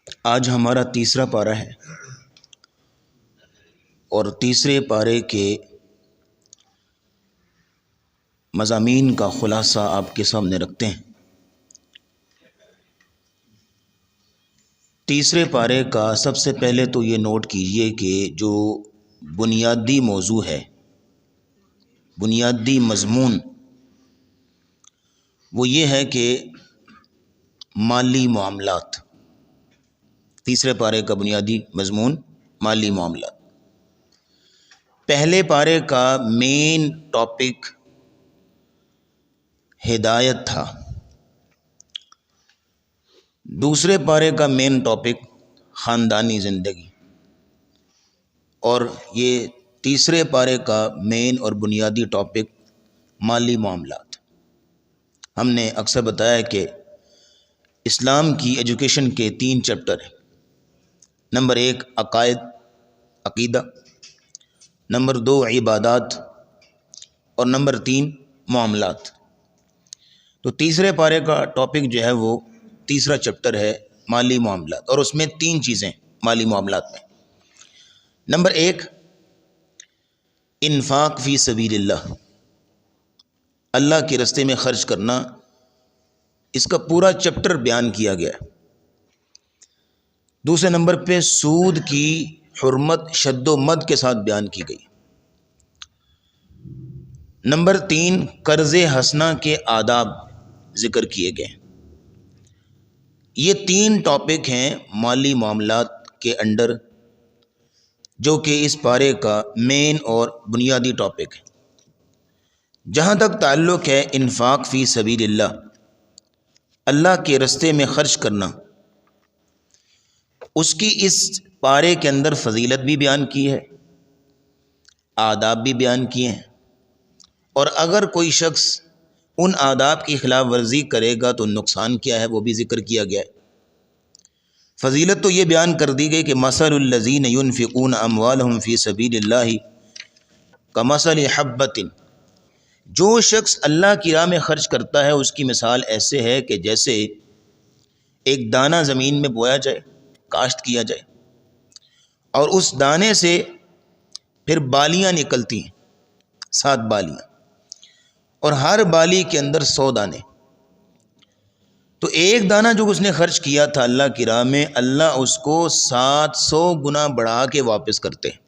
آج ہمارا تیسرا پارہ ہے اور تیسرے پارے کے مضامین کا خلاصہ آپ کے سامنے رکھتے ہیں۔ تیسرے پارے کا سب سے پہلے تو یہ نوٹ کیجئے کہ جو بنیادی موضوع ہے، بنیادی مضمون، وہ یہ ہے کہ مالی معاملات۔ تیسرے پارے کا بنیادی مضمون مالی معاملات۔ پہلے پارے کا مین ٹاپک ہدایت تھا، دوسرے پارے کا مین ٹاپک خاندانی زندگی، اور یہ تیسرے پارے کا مین اور بنیادی ٹاپک مالی معاملات۔ ہم نے اکثر بتایا کہ اسلام کی ایجوکیشن کے 3 چیپٹر ہیں۔ نمبر 1 عقائد، عقیدہ، نمبر 2 عبادات، اور نمبر 3 معاملات۔ تو تیسرے پارے کا ٹاپک جو ہے وہ تیسرا چیپٹر ہے مالی معاملات، اور اس میں 3 چیزیں مالی معاملات میں۔ نمبر 1 انفاق فی سبیل اللہ، اللہ کے راستے میں خرچ کرنا، اس کا پورا چیپٹر بیان کیا گیا ہے۔ دوسرے نمبر پہ سود کی حرمت شد و مد کے ساتھ بیان کی گئی۔ نمبر 3 قرض حسنہ کے آداب ذکر کیے گئے۔ یہ 3 ٹاپک ہیں مالی معاملات کے انڈر، جو کہ اس پارے کا مین اور بنیادی ٹاپک ہے۔ جہاں تک تعلق ہے انفاق فی سبیل اللہ، اللہ کے راستے میں خرچ کرنا، اس کی اس پارے کے اندر فضیلت بھی بیان کی ہے، آداب بھی بیان کیے ہیں، اور اگر کوئی شخص ان آداب کی خلاف ورزی کرے گا تو نقصان کیا ہے وہ بھی ذکر کیا گیا ہے۔ فضیلت تو یہ بیان کر دی گئی کہ مثل الذین ينفقون اموالهم فی سبیل اللہ کمثل حبۃ، جو شخص اللہ کی راہ میں خرچ کرتا ہے اس کی مثال ایسے ہے کہ جیسے ایک دانہ زمین میں بویا جائے، کاشت کیا جائے، اور اس دانے سے پھر بالیاں نکلتی ہیں، 7 بالیاں، اور ہر بالی کے اندر 100 دانے۔ تو ایک دانہ جو اس نے خرچ کیا تھا اللہ کی راہ میں، اللہ اس کو 700 گنا بڑھا کے واپس کرتے ہیں۔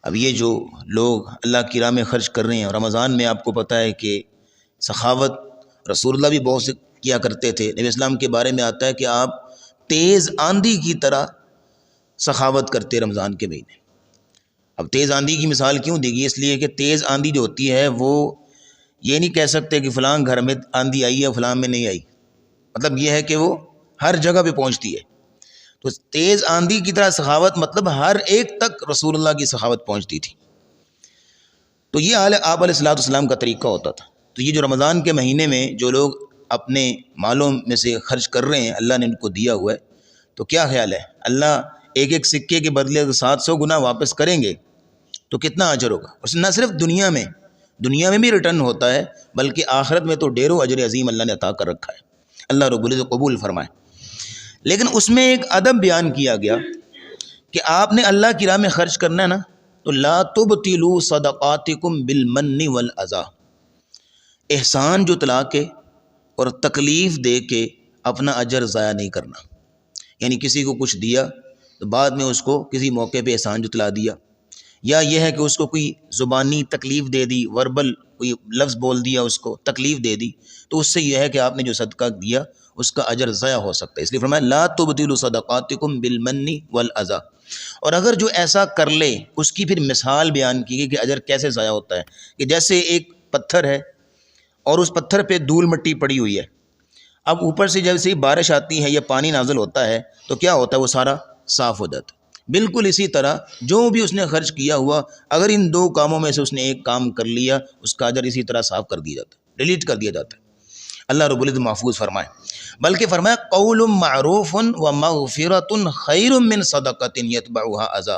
اب یہ جو لوگ اللہ کی راہ میں خرچ کر رہے ہیں، رمضان میں آپ کو پتہ ہے کہ سخاوت رسول اللہ بھی بہت سے کیا کرتے تھے۔ نبی اسلام کے بارے میں آتا ہے کہ آپ تیز آندھی کی طرح سخاوت کرتے رمضان کے مہینے۔ اب تیز آندھی کی مثال کیوں دی گئی؟ اس لیے کہ تیز آندھی جو ہوتی ہے وہ یہ نہیں کہہ سکتے کہ فلاں گھر میں آندھی آئی ہے فلاں میں نہیں آئی، مطلب یہ ہے کہ وہ ہر جگہ پہ پہنچتی ہے۔ تو تیز آندھی کی طرح سخاوت مطلب ہر ایک تک رسول اللہ کی سخاوت پہنچتی تھی۔ تو یہ آپ علیہ السلام کا طریقہ ہوتا تھا۔ تو یہ جو رمضان کے مہینے میں جو لوگ اپنے مالوں میں سے خرچ کر رہے ہیں، اللہ نے ان کو دیا ہوا ہے، تو کیا خیال ہے اللہ ایک ایک سکے کے بدلے 700 گنا واپس کریں گے تو کتنا اجر ہوگا؟ اس نہ صرف دنیا میں بھی ریٹرن ہوتا ہے، بلکہ آخرت میں تو ڈھیروں اجر عظیم اللہ نے عطا کر رکھا ہے، اللہ رب العزت قبول فرمائے۔ لیکن اس میں ایک ادب بیان کیا گیا کہ آپ نے اللہ کی راہ میں خرچ کرنا ہے نا، تو لا تبطلوا صدقاتکم بالمن والاذی، احسان جتلا کے اور تکلیف دے کے اپنا اجر ضائع نہیں کرنا۔ یعنی کسی کو کچھ دیا تو بعد میں اس کو کسی موقع پہ احسان جتلا دیا، یا یہ ہے کہ اس کو کوئی زبانی تکلیف دے دی، وربل کوئی لفظ بول دیا، اس کو تکلیف دے دی، تو اس سے یہ ہے کہ آپ نے جو صدقہ دیا اس کا اجر ضائع ہو سکتا ہے۔ اس لیے فرمایا لا تبطلوا صدقاتکم بالمن والاذی، اور اگر جو ایسا کر لے اس کی پھر مثال بیان کی گئی کہ اجر کیسے ضائع ہوتا ہے، کہ جیسے ایک پتھر ہے اور اس پتھر پہ دھول مٹی پڑی ہوئی ہے، اب اوپر سے جب سے بارش آتی ہے یا پانی نازل ہوتا ہے تو کیا ہوتا ہے؟ وہ سارا صاف ہو جاتا ہے۔ بالکل اسی طرح جو بھی اس نے خرچ کیا ہوا، اگر ان 2 کاموں میں سے اس نے ایک کام کر لیا، اس کا اجر اسی طرح صاف کر دیا جاتا ہے، ڈیلیٹ کر دیا جاتا ہے۔ اللہ رب العزت محفوظ فرمائے۔ بلکہ فرمایا قول معروف ومغفرۃ خیر من صدقۃ یتبعها اذی،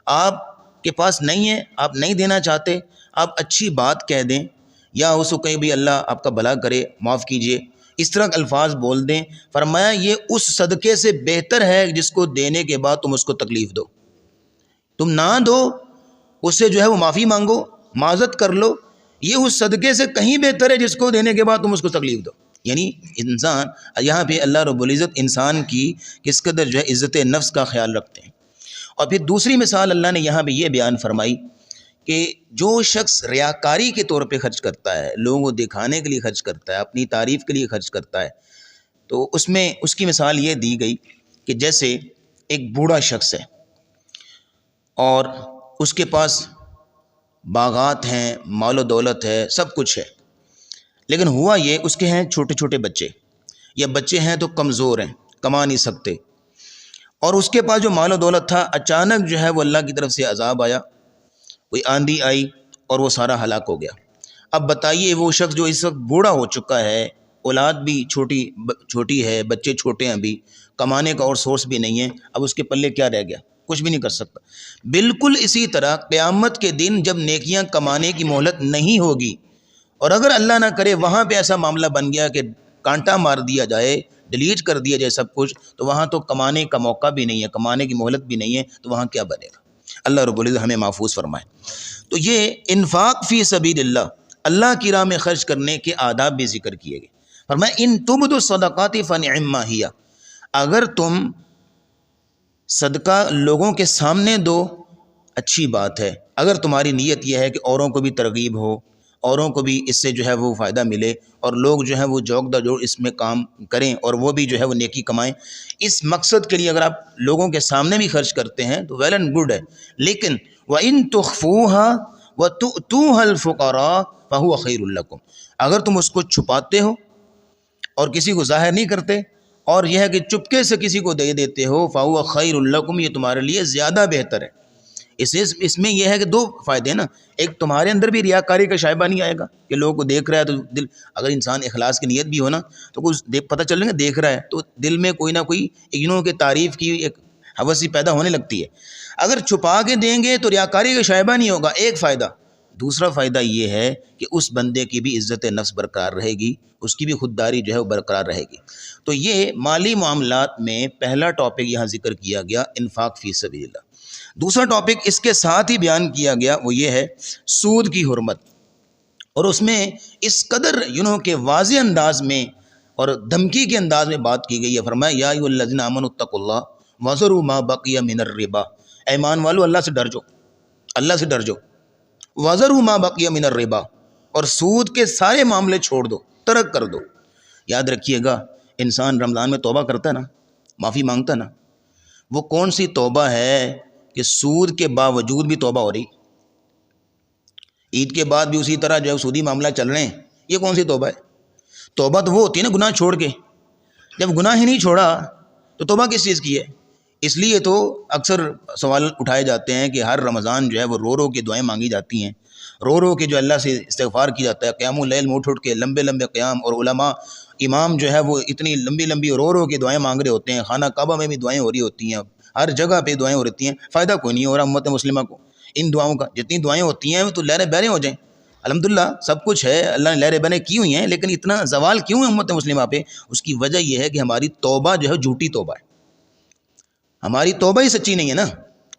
آپ کے پاس نہیں ہے، آپ نہیں دینا چاہتے، آپ اچھی بات کہہ دیں، یا اس کو کہیں بھی اللہ آپ کا بھلا کرے، معاف کیجئے، اس طرح کے الفاظ بول دیں. فرمایا یہ اس صدقے سے بہتر ہے جس کو دینے کے بعد تم اس کو تکلیف دو. تم نہ دو، اس سے جو ہے وہ معافی مانگو، معذرت کر لو، یہ اس صدقے سے کہیں بہتر ہے جس کو دینے کے بعد تم اس کو تکلیف دو. یعنی انسان یہاں پہ اللہ رب العزت انسان کی کس قدر جو ہے عزت نفس کا خیال رکھتے ہیں. اور پھر دوسری مثال اللہ نے یہاں پہ یہ بیان فرمائی کہ جو شخص ریاکاری کے طور پہ خرچ کرتا ہے، لوگوں کو دکھانے کے لیے خرچ کرتا ہے، اپنی تعریف کے لیے خرچ کرتا ہے، تو اس میں اس کی مثال یہ دی گئی کہ جیسے ایک بوڑھا شخص ہے اور اس کے پاس باغات ہیں، مال و دولت ہے، سب کچھ ہے، لیکن ہوا یہ اس کے ہیں چھوٹے چھوٹے بچے، یا بچے ہیں تو کمزور ہیں، کما نہیں سکتے، اور اس کے پاس جو مال و دولت تھا اچانک جو ہے وہ اللہ کی طرف سے عذاب آیا، کوئی آندھی آئی اور وہ سارا ہلاک ہو گیا. اب بتائیے وہ شخص جو اس وقت بوڑھا ہو چکا ہے، اولاد بھی چھوٹی ہے، بچے چھوٹے ہیں، ابھی کمانے کا اور سورس بھی نہیں ہے، اب اس کے پلے کیا رہ گیا؟ کچھ بھی نہیں کر سکتا. بالکل اسی طرح قیامت کے دن جب نیکیاں کمانے کی مہلت نہیں ہوگی، اور اگر اللہ نہ کرے وہاں پہ ایسا معاملہ بن گیا کہ کانٹا مار دیا جائے، ڈیلیٹ کر دیا جائے سب کچھ، تو وہاں تو کمانے کا موقع بھی نہیں ہے، کمانے کی مہلت بھی نہیں ہے، تو وہاں کیا بنے گا؟ اللہ رب العزت ہمیں محفوظ فرمائے. تو یہ انفاق فی سبیل اللہ کی راہ میں خرچ کرنے کے آداب بھی ذکر کیے گئے. فرمایا ان تبدوا الصدقات فنعما ہی، اگر تم صدقہ لوگوں کے سامنے دو اچھی بات ہے، اگر تمہاری نیت یہ ہے کہ اوروں کو بھی ترغیب ہو، اوروں کو بھی اس سے جو ہے وہ فائدہ ملے، اور لوگ جو ہے وہ جوک دا جوڑ اس میں کام کریں اور وہ بھی جو ہے وہ نیکی کمائیں، اس مقصد کے لیے اگر آپ لوگوں کے سامنے بھی خرچ کرتے ہیں تو ویل اینڈ گڈ ہے. لیکن وَإِن تُخْفُوهَا وَتُؤْتُوهَا الْفُقَرَاءَ فَهُوَ خَيْرٌ لَكُمْ، اگر تم اس کو چھپاتے ہو اور کسی کو ظاہر نہیں کرتے، اور یہ ہے کہ چپکے سے کسی کو دے دیتے ہو، فَهُوَ خَيْرٌ لَكُمْ، یہ تمہارے لیے زیادہ بہتر ہے. اس میں یہ ہے کہ دو فائدے ہیں نا، ایک تمہارے اندر بھی ریاکاری کا شائبہ نہیں آئے گا کہ لوگوں کو دیکھ رہا ہے تو دل، اگر انسان اخلاص کی نیت بھی ہو نا تو کچھ پتہ چل رہا ہے دیکھ رہا ہے تو دل میں کوئی نہ کوئی اگنوں کے تعریف کی ایک حوث پیدا ہونے لگتی ہے. اگر چھپا کے دیں گے تو ریاکاری کا شائبہ نہیں ہوگا، ایک فائدہ. دوسرا فائدہ یہ ہے کہ اس بندے کی بھی عزت نفس برقرار رہے گی، اس کی بھی خودداری جو ہے وہ برقرار رہے گی. تو یہ مالی معاملات میں پہلا ٹاپک یہاں ذکر کیا گیا، انفاق فی سبیل اللہ. دوسرا ٹاپک اس کے ساتھ ہی بیان کیا گیا وہ یہ ہے سود کی حرمت، اور اس میں اس قدر کہ واضح انداز میں اور دھمکی کے انداز میں بات کی گئی ہے. فرمایا یا ایھا الذین آمنوا اتقوا اللہ وذروا ما بقی من الربا، اے ایمان والو اللہ سے ڈر جاؤ، اللہ سے ڈر جاؤ. وذروا ما بقی من الربا، اور سود کے سارے معاملے چھوڑ دو، ترک کر دو. یاد رکھیے گا انسان رمضان میں توبہ کرتا ہے نا، معافی مانگتا ہے نا، وہ کون سی توبہ ہے کہ سود کے باوجود بھی توبہ ہو رہی، عید کے بعد بھی اسی طرح جو ہے سودی معاملہ چل رہے ہیں، یہ کون سی توبہ ہے؟ توبہ تو وہ ہوتی ہے نا گناہ چھوڑ کے، جب گناہ ہی نہیں چھوڑا تو توبہ کس چیز کی ہے؟ اس لیے تو اکثر سوال اٹھائے جاتے ہیں کہ ہر رمضان جو ہے وہ رو رو کے دعائیں مانگی جاتی ہیں، رو رو کے جو اللہ سے استغفار کی جاتا ہے، قیام اللیل میں اٹھ کے لمبے لمبے قیام، اور علماء امام جو ہے وہ اتنی لمبی لمبی رو رو کے دعائیں مانگ رہے ہوتے ہیں، خانہ کعبہ میں بھی دعائیں ہو رہی ہوتی ہیں، ہر جگہ پہ دعائیں ہو رہتی ہیں. فائدہ کوئی نہیں ہو رہا امت مسلمہ کو ان دعاؤں کا. جتنی دعائیں ہوتی ہیں تو لہریں بہریں ہو جائیں، الحمدللہ سب کچھ ہے، اللہ نے لہریں بہریں کی ہوئی ہیں، لیکن اتنا زوال کیوں ہے امت مسلمہ پہ؟ اس کی وجہ یہ ہے کہ ہماری توبہ جو ہے جھوٹی توبہ ہے، ہماری توبہ ہی سچی نہیں ہے نا.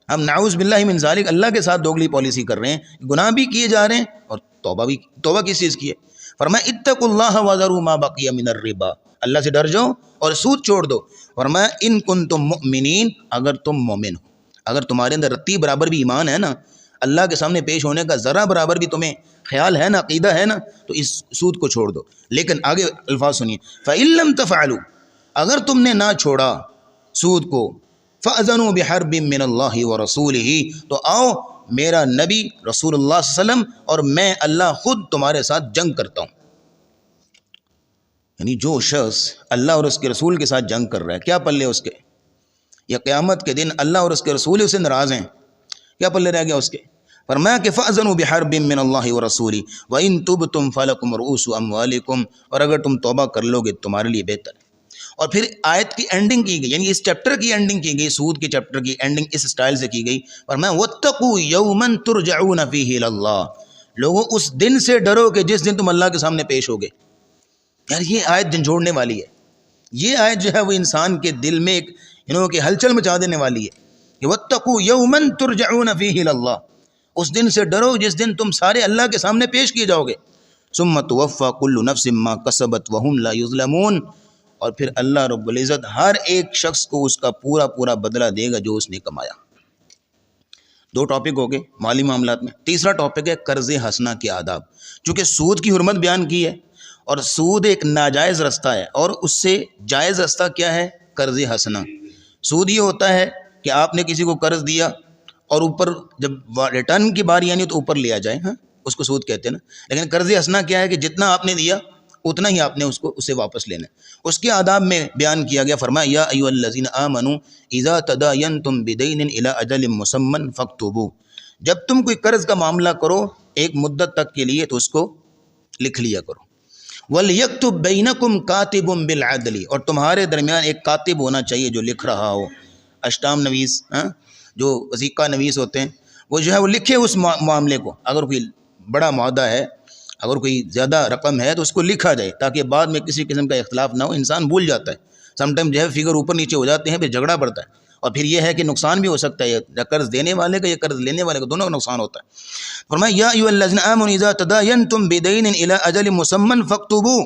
ہم نعوذ باللہ من ذالک اللہ کے ساتھ دوگلی پالیسی کر رہے ہیں، گناہ بھی کیے جا رہے ہیں اور توبہ کس چیز کی ہے؟ فرمایا اتقوا اللہ وذروا ما بقی من الربا، اللہ سے ڈر جاؤ اور سود چھوڑ دو. فرمایا ان کنتم مؤمنین، اگر تم مومن ہو، اگر تمہارے اندر رتی برابر بھی ایمان ہے نا، اللہ کے سامنے پیش ہونے کا ذرا برابر بھی تمہیں خیال ہے نا، عقیدہ ہے نا، تو اس سود کو چھوڑ دو. لیکن آگے الفاظ سنیے، فَإِن لَمْ تَفْعَلُوا، اگر تم نے نہ چھوڑا سود کو، فَأَذَنُوا بِحَرْبٍ مِّنَ اللَّهِ وَرَسُولِهِ، تو آؤ میرا نبی رسول اللہ صلی اللہ علیہ وسلم اور میں اللہ خود تمہارے ساتھ جنگ کرتا ہوں. یعنی جو شخص اللہ اور اس کے رسول کے ساتھ جنگ کر رہا ہے، کیا پلے اس کے؟ یا قیامت کے دن اللہ اور اس کے رسول اس سے ناراض ہیں، کیا پلے رہ گیا اس کے؟ فرمایا کہ فَأْذَنُوا بِحَرْبٍ مِّنَ اللَّهِ وَرَسُولِهِ وَإِن تُبْتُمْ فَلَكُمْ رُءُوسُ أَمْوَالِكُمْ، اور اگر تم توبہ کر لو گے تمہارے لیے بہتر ہے. اور پھر آیت کی اینڈنگ کی گئی، یعنی اس چیپٹر کی اینڈنگ کی گئی، سود کے چیپٹر کی اینڈنگ اس سٹائل سے کی گئی. فرمایا وَاتَّقُوا يَوْمًا تُرْجَعُونَ فِيهِ إِلَى اللَّهِ، لوگوں اس دن سے ڈرو کہ جس دن تم اللہ کے سامنے پیش ہوگے. یار یہ آیت جھنجھوڑنے والی ہے، یہ آیت جو ہے وہ انسان کے دل میں ایک کہ ہلچل مچا دینے والی ہے کہ واتقوا یوما ترجعون فیہ الی اللہ، اس دن سے ڈرو جس دن تم سارے اللہ کے سامنے پیش کیے جاؤ گے، ثم توفی کل نفس ما کسبت وہم لا یظلمون، اور پھر اللہ رب العزت ہر ایک شخص کو اس کا پورا پورا بدلہ دے گا جو اس نے کمایا۔ دو ٹاپک ہو گئے مالی معاملات میں۔ تیسرا ٹاپک ہے قرض حسنہ کے آداب، چونکہ سود کی حرمت بیان کی ہے اور سود ایک ناجائز رستہ ہے، اور اس سے جائز رستہ کیا ہے؟ قرض حسنہ۔ سود یہ ہوتا ہے کہ آپ نے کسی کو قرض دیا اور اوپر جب ریٹرن کی باری آنی تو اوپر لیا جائے، ہاں اس کو سود کہتے ہیں نا۔ لیکن قرض حسنہ کیا ہے کہ جتنا آپ نے دیا اتنا ہی آپ نے اسے واپس لینا ہے۔ اس کے آداب میں بیان کیا گیا، فرمایا یا ایھا الذین آمنوا اذا تداینتم بدین الی اجل مسمى فاکتبوا، جب تم کوئی قرض کا معاملہ کرو ایک مدت تک کے لیے تو اس کو لکھ لیا کرو۔ وَلْيَكْتُبْ بَيْنَكُمْ كَاتِبٌ بِالْعَدْلِ، اور تمہارے درمیان ایک کاتب ہونا چاہیے جو لکھ رہا ہو، اشٹام نویس، جو وثیقہ نویس ہوتے ہیں، وہ جو ہے وہ لکھے اس معاملے کو، اگر کوئی بڑا معاہدہ ہے، اگر کوئی زیادہ رقم ہے تو اس کو لکھا جائے تاکہ بعد میں کسی قسم کا اختلاف نہ ہو۔ انسان بھول جاتا ہے، سم ٹائم جو ہے فگر اوپر نیچے ہو جاتے ہیں، پھر جھگڑا پڑتا ہے، اور پھر یہ ہے کہ نقصان بھی ہو سکتا ہے، یا قرض دینے والے کا یا قرض لینے والے کا، دونوں کا نقصان ہوتا ہے۔ فرمایا یا ایھا الذین آمنوا اذا تداینتم بدین الی اجل مسمى فاکتبوا،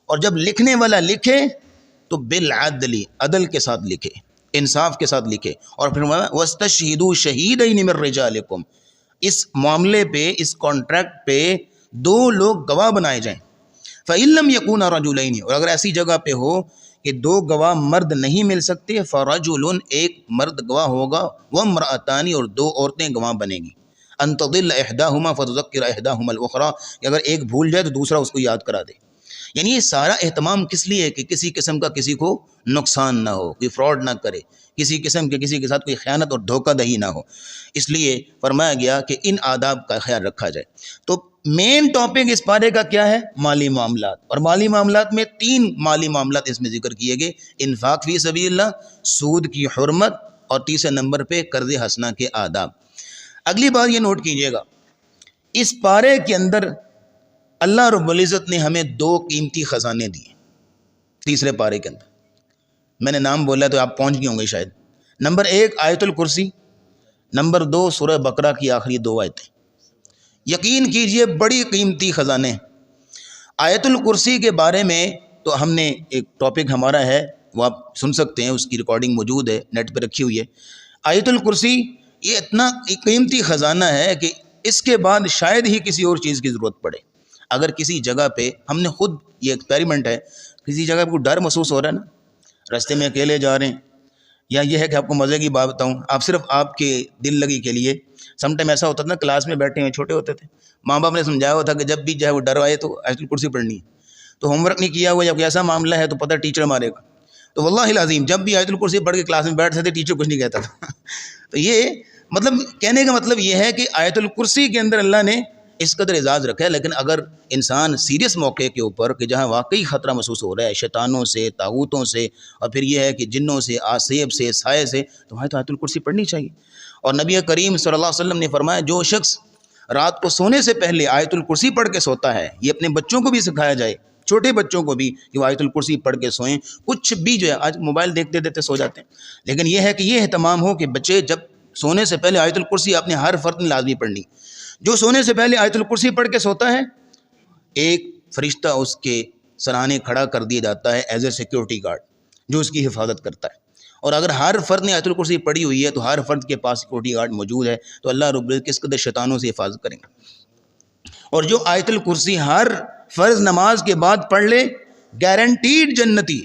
اور جب لکھنے والا لکھے تو بالعدل، عدل کے ساتھ لکھے، انصاف کے ساتھ لکھے، اور پھر واستشہدوا شہیدین من رجالکم، اس معاملے پہ، اس کانٹریکٹ پہ دو لوگ گواہ بنائے جائیں۔ فَإِن لَّمْ يَكُونَا رَجُلَيْنِ، اور اگر ایسی جگہ پہ ہو کہ دو گواہ مرد نہیں مل سکتے، فَرَجُلٌ، ایک مرد گواہ ہوگا، وَامْرَأَتَانِ، اور دو عورتیں گواہ بنیں گی۔ أَن تَضِلَّ إِحْدَاهُمَا فَتُذَكِّرَ إِحْدَاهُمَا الْأُخْرَىٰ، کہ اگر ایک بھول جائے تو دوسرا اس کو یاد کرا دے۔ یعنی یہ سارا اہتمام کس لیے ہے کہ کسی قسم کا کسی کو نقصان نہ ہو، کوئی فراڈ نہ کرے، کسی قسم کے کسی کے ساتھ کوئی خیانت اور دھوکہ دہی نہ ہو، اس لیے فرمایا گیا کہ ان آداب کا خیال رکھا جائے۔ تو مین ٹاپک اس پارے کا کیا ہے؟ مالی معاملات، اور مالی معاملات میں 3 مالی معاملات اس میں ذکر کیے گئے: انفاق فی سبیل اللہ، سود کی حرمت، اور تیسرے نمبر پہ قرض حسنہ کے آداب۔ اگلی بات یہ نوٹ کیجئے گا، اس پارے کے اندر اللہ رب العزت نے ہمیں 2 قیمتی خزانے دیے تیسرے پارے کے اندر۔ میں نے نام بولا تو آپ پہنچ گئے ہوں گے شاید۔ نمبر 1 آیت الکرسی، نمبر 2 سورہ بقرہ کی آخری 2 آیتیں۔ یقین کیجئے بڑی قیمتی خزانے۔ آیت الکرسی کے بارے میں تو ہم نے ایک ٹاپک ہمارا ہے، وہ آپ سن سکتے ہیں، اس کی ریکارڈنگ موجود ہے، نیٹ پہ رکھی ہوئی ہے۔ آیت الکرسی یہ اتنا قیمتی خزانہ ہے کہ اس کے بعد شاید ہی کسی اور چیز کی ضرورت پڑے۔ اگر کسی جگہ پہ، ہم نے خود یہ ایکسپیریمنٹ ہے، کسی جگہ پہ کوئی ڈر محسوس ہو رہا ہے نا، راستے میں اکیلے جا رہے ہیں، یا یہ ہے کہ آپ کو مزے کی بات بتاؤں، آپ صرف آپ کے دل لگی کے لیے، سم ٹائم ایسا ہوتا تھا نا، کلاس میں بیٹھے ہوئے چھوٹے ہوتے تھے، ماں باپ نے سمجھایا ہوا تھا کہ جب بھی جو ہے وہ ڈر آئے تو آیت الکرسی پڑھنی ہے، تو ہوم ورک نہیں کیا ہوا یا کوئی ایسا معاملہ ہے تو پتہ ٹیچر مارے گا، تو واللہ العظیم جب بھی آیت الکرسی پڑھ کے کلاس میں بیٹھتے تھے ٹیچر کچھ نہیں کہتا تھا۔ تو یہ مطلب کہنے کا مطلب یہ ہے کہ آیت الکرسی کے اندر اللہ نے اس قدر اعزاز رکھا ہے۔ لیکن اگر انسان سیریس موقع کے اوپر کہ جہاں واقعی خطرہ محسوس ہو رہا ہے شیطانوں سے، طاغوتوں سے، اور پھر یہ ہے کہ جنوں سے، آسیب سے، سائے سے، تو وہاں تو آیت الکرسی پڑھنی چاہیے۔ اور نبی کریم صلی اللہ علیہ وسلم نے فرمایا جو شخص رات کو سونے سے پہلے آیت الکرسی پڑھ کے سوتا ہے، یہ اپنے بچوں کو بھی سکھایا جائے، چھوٹے بچوں کو بھی، کہ وہ آیت الکرسی پڑھ کے سوئیں۔ کچھ بھی جو ہے آج موبائل دیکھتے دیکھتے سو جاتے ہیں، لیکن یہ ہے کہ یہ اہتمام ہو کہ بچے جب سونے سے پہلے آیت الکرسی اپنے ہر فرد نے لازمی پڑھنی۔ جو سونے سے پہلے آیت الکرسی پڑھ کے سوتا ہے، ایک فرشتہ اس کے سرانے کھڑا کر دیا جاتا ہے ایز اے سیکیورٹی گارڈ، جو اس کی حفاظت کرتا ہے۔ اور اگر ہر فرد نے آیت الکرسی پڑھی ہوئی ہے تو ہر فرد کے پاس سیکیورٹی گارڈ موجود ہے، تو اللہ رب العزت کس قدر شیطانوں سے حفاظت کریں گے۔ اور جو آیت الکرسی ہر فرض نماز کے بعد پڑھ لے، گارنٹیڈ جنتی،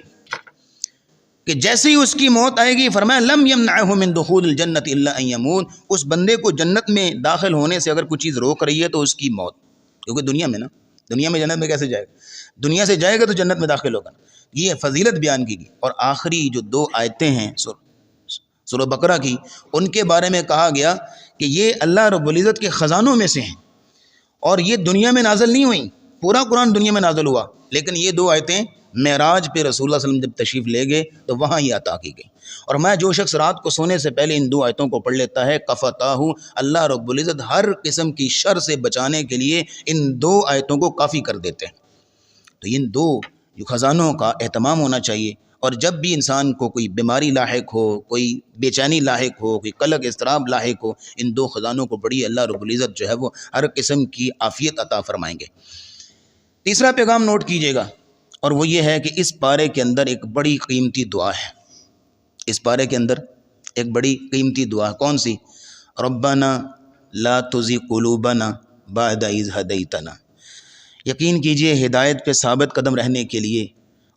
کہ جیسے ہی اس کی موت آئے گی، فرمایا لم یمنعہ من دخول الجنت الا ان یموت، اس بندے کو جنت میں داخل ہونے سے اگر کوئی چیز روک رہی ہے تو اس کی موت، کیونکہ دنیا میں جنت میں کیسے جائے گا؟ دنیا سے جائے گا تو جنت میں داخل ہوگا۔ یہ فضیلت بیان کی گئی۔ اور آخری جو 2 آیتیں ہیں سورہ بقرہ کی، ان کے بارے میں کہا گیا کہ یہ اللہ رب العزت کے خزانوں میں سے ہیں، اور یہ دنیا میں نازل نہیں ہوئیں، پورا قرآن دنیا میں نازل ہوا، لیکن یہ 2 آیتیں معراج پہ رسول اللہ صلی اللہ علیہ وسلم جب تشریف لے گئے تو وہاں یہ عطا کی گئی۔ اور میں جو شخص رات کو سونے سے پہلے ان 2 آیتوں کو پڑھ لیتا ہے، کفتاہ، اللہ رب العزت ہر قسم کی شر سے بچانے کے لیے ان 2 آیتوں کو کافی کر دیتے ہیں۔ تو ان 2 خزانوں کا اہتمام ہونا چاہیے، اور جب بھی انسان کو کوئی بیماری لاحق ہو، کوئی بے چینی لاحق ہو، کوئی قلق اضطراب لاحق ہو، ان دو خزانوں کو بڑی اللہ رب العزت جو ہے وہ ہر قسم کی عافیت عطا فرمائیں گے۔ تیسرا پیغام نوٹ کیجیے گا، اور وہ یہ ہے کہ اس پارے کے اندر ایک بڑی قیمتی دعا ہے۔ اس پارے کے اندر ایک بڑی قیمتی دعا ہے، کون سی؟ ربنا لا تزغ قلوبنا بعد اذ ہدیتنا۔ یقین کیجئے ہدایت پہ ثابت قدم رہنے کے لیے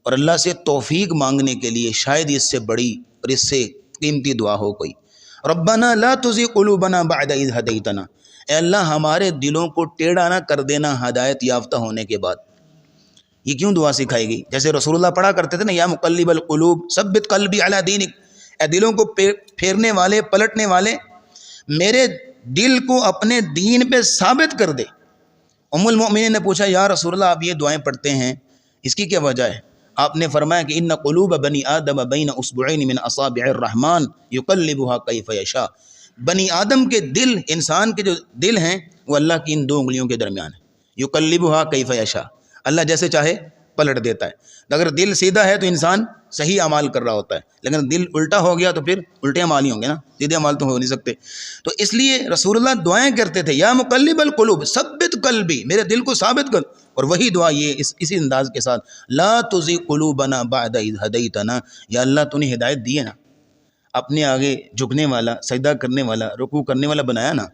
اور اللہ سے توفیق مانگنے کے لیے شاید اس سے بڑی اور اس سے قیمتی دعا ہو کوئی۔ ربنا لا تزغ قلوبنا بعد اذ ہدیتنا، اے اللہ ہمارے دلوں کو ٹیڑھا نہ کر دینا ہدایت یافتہ ہونے کے بعد۔ یہ کیوں دعا سکھائی گئی؟ جیسے رسول اللہ پڑھا کرتے تھے نا، یا مقلب القلوب ثبت قلبی علی دینک، اے دلوں کو پھیرنے والے، پلٹنے والے، میرے دل کو اپنے دین پہ ثابت کر دے۔ ام المؤمنین نے پوچھا یا رسول اللہ آپ یہ دعائیں پڑھتے ہیں، اس کی کیا وجہ ہے؟ آپ نے فرمایا کہ ان قلوب بنی آدم بین اصبعین من اصابع الرحمن یقلبها کیف یشاء، بنی آدم کے دل، انسان کے جو دل ہیں وہ اللہ کی ان دو انگلیوں کے درمیان ہے، یقلبها کیف یشاء، اللہ جیسے چاہے پلٹ دیتا ہے۔ اگر دل سیدھا ہے تو انسان صحیح اعمال کر رہا ہوتا ہے، لیکن دل الٹا ہو گیا تو پھر الٹے اعمال ہی ہوں گے نا، سیدھے اعمال تو ہو نہیں سکتے۔ تو اس لیے رسول اللہ دعائیں کرتے تھے، یا مقلب القلوب ثبت قلبی، میرے دل کو ثابت کر، اور وہی دعا یہ اسی انداز کے ساتھ، لا تزغ قلوبنا بعد اذ ہدیتنا، یا اللہ تو نے ہدایت دی ہے نا، اپنے آگے جھکنے والا، سجدہ کرنے والا، رکوع کرنے والا بنایا نا،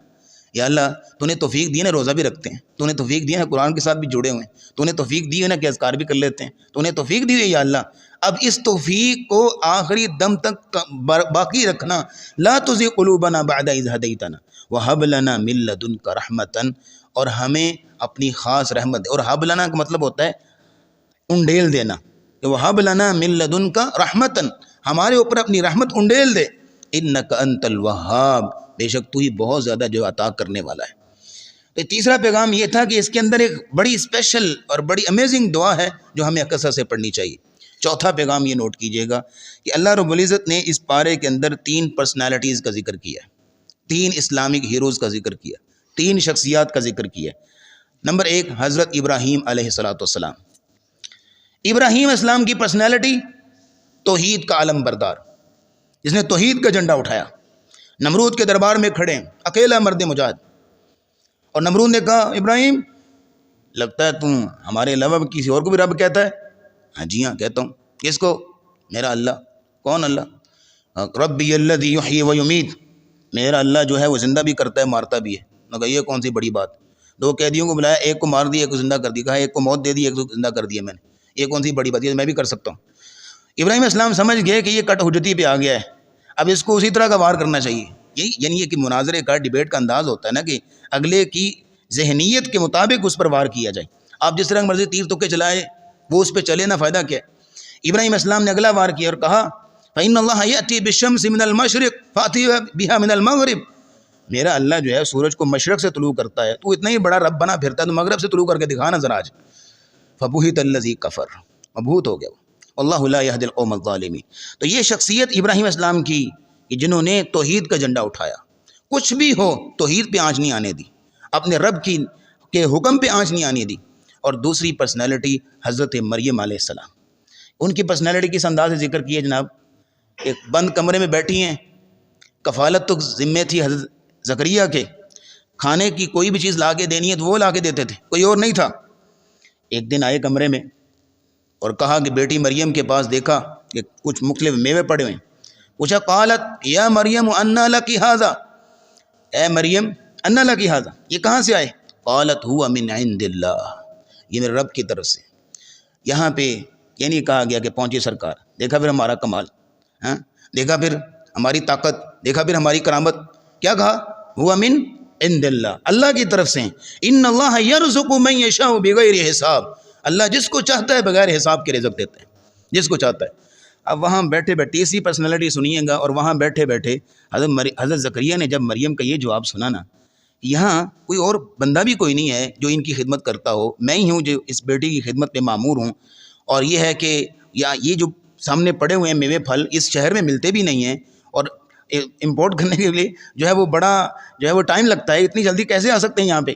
یا اللہ تو نے توفیق دی ہے نا، روزہ بھی رکھتے ہیں، تو نے توفیق دی ہے نا، قرآن کے ساتھ بھی جڑے ہوئے ہیں، تو نے توفیق دی ہے نا کہ اذکار بھی کر لیتے ہیں، تو نے توفیق دی ہے یا اللہ، اب اس توفیق کو آخری دم تک باقی رکھنا، لا تزغ قلوبنا بعد اذ ہدیتنا وہب لنا من لدنک رحمتا، اور ہمیں اپنی خاص رحمت دے، اور ہب لنا کا مطلب ہوتا ہے انڈیل دینا، کہ وہب لنا من لدنک رحمتا، ہمارے اوپر اپنی رحمت انڈیل دے، انک انت الوہاب، بے شک تو ہی بہت زیادہ جو عطا کرنے والا ہے۔ تو تیسرا پیغام یہ تھا کہ اس کے اندر ایک بڑی اسپیشل اور بڑی امیزنگ دعا ہے جو ہمیں کثرت سے پڑھنی چاہیے۔ چوتھا پیغام یہ نوٹ کیجئے گا کہ اللہ رب العزت نے اس پارے کے اندر 3 پرسنالٹیز کا ذکر کیا ہے، 3 اسلامک ہیروز کا ذکر کیا، 3 شخصیات کا ذکر کیا۔ نمبر 1 حضرت ابراہیم علیہ السلام۔ ابراہیم اسلام کی پرسنالٹی توحید کا علم بردار، جس نے توحید کا جھنڈا اٹھایا، نمرود کے دربار میں کھڑے، اکیلا مرد مجاہد، اور نمرود نے کہا ابراہیم لگتا ہے تم ہمارے علاوہ کسی اور کو بھی رب کہتا ہے؟ ہاں جی ہاں کہتا ہوں۔ کس کو؟ میرا اللہ۔ کون اللہ؟ ربی الذی یحیی و یمیت، میرا اللہ جو ہے وہ زندہ بھی کرتا ہے مارتا بھی ہے۔ میں کہا یہ کون سی بڑی بات؟ 2 قیدیوں کو بلایا، ایک کو مار دیا ایک کو زندہ کر دیا، کہا ایک کو موت دے دی ایک کو زندہ کر دیا میں نے، یہ کون سی بڑی بات؟ یہ میں بھی کر سکتا ہوں۔ ابراہیم اسلام سمجھ گئے کہ یہ کٹ حجتی پہ آ گیا ہے، اب اس کو اسی طرح کا وار کرنا چاہیے۔ یعنی یہ کہ مناظرے کا، ڈیبیٹ کا انداز ہوتا ہے نا کہ اگلے کی ذہنیت کے مطابق اس پر وار کیا جائے۔ آپ جس طرح مرضی تیر تکے چلائے، وہ اس پہ چلے نا، فائدہ کیا ہے؟ ابراہیم اسلام نے اگلا وار کیا اور کہا فَإِنَّ اللَّهَ يَأْتِي بِالشَّمْسِ مِنَ الْمَشْرِقِ فَأْتِي بِهَا مِنَ الْمَغْرِبِ، میرا اللہ جو ہے سورج کو مشرق سے طلوع کرتا ہے، تو اتنا ہی بڑا رب بنا پھرتا ہے تو مغرب سے طلوع کر کے دکھا نا ذرا آج۔ فَبُهِتَ الَّذِي كَفَرَ، مبہوت ہو گیا وہ، واللہ لا يهدي القوم الظالمین۔ تو یہ شخصیت ابراہیم اسلام کی کہ جنہوں نے توحید کا جھنڈا اٹھایا، کچھ بھی ہو توحید پہ آنچ نہیں آنے دی، اپنے رب کے حکم پہ آنچ نہیں آنے دی۔ اور دوسری پرسنالٹی حضرت مریم علیہ السلام، ان کی پرسنالٹی کس انداز سے ذکر کی ہے جناب؟ ایک بند کمرے میں بیٹھی ہیں، کفالت تو ذمے تھی حضرت زکریا کے، کھانے کی کوئی بھی چیز لا کے دینی ہے تو وہ لا کے دیتے تھے، کوئی اور نہیں تھا۔ ایک دن آئے کمرے میں اور کہا کہ بیٹی مریم کے پاس دیکھا کہ کچھ مختلف میوے پڑے ہوئے ہیں، پوچھا قالت یا مریم انا لکی ھذا، اے مریم انا لکی ھذا، یہ کہاں سے آئے؟ قالت ہوا من عند اللہ، یہ میرے رب کی طرف سے۔ یہاں پہ یہ نہیں کہا گیا کہ پہنچی سرکار، دیکھا پھر ہمارا کمال، ہاں دیکھا پھر ہماری طاقت، دیکھا پھر ہماری کرامت، کیا کہا؟ ہوا من عند اللہ، اللہ کی طرف سے۔ ان اللہ یرزق من یشاء بغیر حساب، اللہ جس کو چاہتا ہے بغیر حساب کے رزق دیتا ہے، جس کو چاہتا ہے۔ اب وہاں بیٹھے بیٹھے اسی پرسنالٹی سنیے گا، اور وہاں بیٹھے بیٹھے حضرت زکریا نے جب مریم کا یہ جواب سنا نا، یہاں کوئی اور بندہ بھی کوئی نہیں ہے جو ان کی خدمت کرتا ہو، میں ہی ہوں جو اس بیٹی کی خدمت پہ مامور ہوں، اور یہ ہے کہ یہ جو سامنے پڑے ہوئے ہیں میوے پھل اس شہر میں ملتے بھی نہیں ہیں، اور امپورٹ کرنے کے لیے جو ہے وہ بڑا جو ہے وہ ٹائم لگتا ہے، اتنی جلدی کیسے آ سکتے ہیں یہاں پہ؟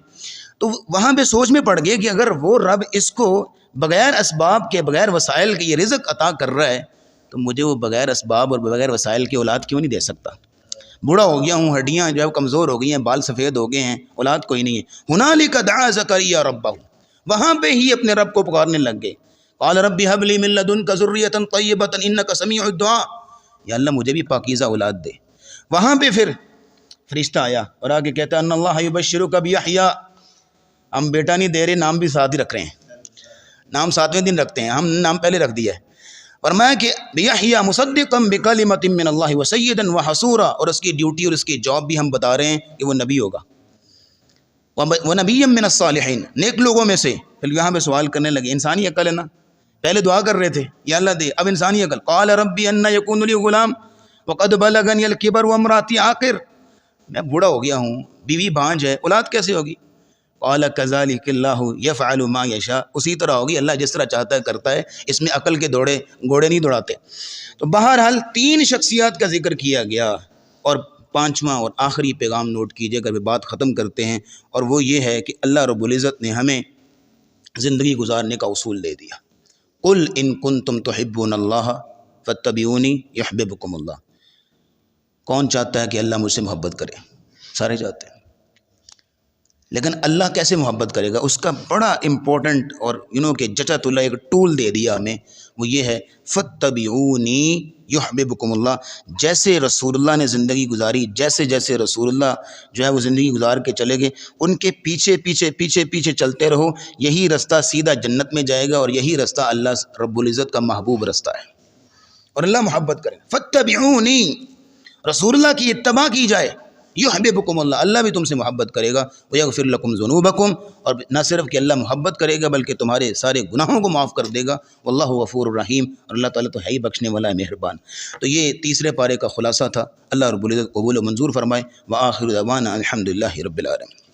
تو وہاں پہ سوچ میں پڑ گئے کہ اگر وہ رب اس کو بغیر اسباب کے بغیر وسائل کے یہ رزق عطا کر رہا ہے تو مجھے وہ بغیر اسباب اور بغیر وسائل کی اولاد کیوں نہیں دے سکتا؟ بوڑھا ہو گیا ہوں، ہڈیاں جو ہے کمزور ہو گئی ہیں، بال سفید ہو گئے ہیں، اولاد کوئی نہیں ہے۔ ہنالک دعا زکریا ربہ، وہاں پہ ہی اپنے رب کو پکارنے لگ گئے۔ قال رب هب لي من لدنك ذرية طيبة انك سميع الدعاء، یا اللہ مجھے بھی پاکیزہ اولاد دے۔ وہاں پہ پھر فرشتہ آیا اور آگے کہتا ہے ان اللہ یبشرک بیحییٰ، ہم بیٹا نہیں دے رہے، نام بھی ساتھ ہی رکھ رہے ہیں، نام 7ویں دن رکھتے ہیں، ہم نام پہلے رکھ دیا ہے۔ فرمایا کہ بیحییٰ مصدقا بکلمۃ من اللہ وسیدا وحصورا، اور اس کی ڈیوٹی اور اس کی جاب بھی ہم بتا رہے ہیں کہ وہ نبی ہوگا، ونبیا من الصالحین، نیک لوگوں میں سے۔ پھر یہاں پہ سوال کرنے لگے، انسانی عقل ہے نا، پہلے دعا کر رہے تھے یا اللہ دے، اب انسانی عقل۔ قال ربی ان یکون لی غلام وقد بلغنی الکبر وامراتی عاقر، میں بوڑھا ہو گیا ہوں، بیوی بانجھ ہے، اولاد کیسے ہوگی؟ قال کذالک اللہ یفعل ما یشاء، اسی طرح ہوگی، اللہ جس طرح چاہتا ہے کرتا ہے، اس میں عقل کے گھوڑے نہیں دوڑاتے۔ تو بہرحال 3 شخصیات کا ذکر کیا گیا، اور 5واں اور آخری پیغام نوٹ کیجئے گا، بات ختم کرتے ہیں، اور وہ یہ ہے کہ اللہ رب العزت نے ہمیں زندگی گزارنے کا اصول دے دیا۔ قل ان کنتم تحبون اللہ فاتبعونی یحببکم اللہ۔ کون چاہتا ہے کہ اللہ مجھ سے محبت کرے؟ سارے چاہتے ہیں، لیکن اللہ کیسے محبت کرے گا؟ اس کا بڑا امپورٹنٹ اور کہ جچت اللہ ایک ٹول دے دیا ہمیں، وہ یہ ہے فاتبعونی یحببکم اللہ۔ جیسے رسول اللہ نے زندگی گزاری، جیسے جیسے رسول اللہ جو ہے وہ زندگی گزار کے چلے گئے، ان کے پیچھے پیچھے پیچھے پیچھے چلتے رہو، یہی رستہ سیدھا جنت میں جائے گا، اور یہی رستہ اللہ رب العزت کا محبوب رستہ ہے، اور اللہ محبت کرے۔ فاتبعونی، رسول اللہ کی اتباع کی جائے، یحببکم اللہ، اللہ بھی تم سے محبت کرے گا، ویغفر لکم ذنوبکم، اور نہ صرف کہ اللہ محبت کرے گا بلکہ تمہارے سارے گناہوں کو معاف کر دے گا، واللہ غفور الرحیم، اور اللہ تعالیٰ تو ہے ہی بخشنے والا ہے، مہربان۔ تو یہ تیسرے پارے کا خلاصہ تھا، اللہ رب العزت قبول و منظور فرمائے۔ وآخر دعوانا الحمدللہ رب العالمین۔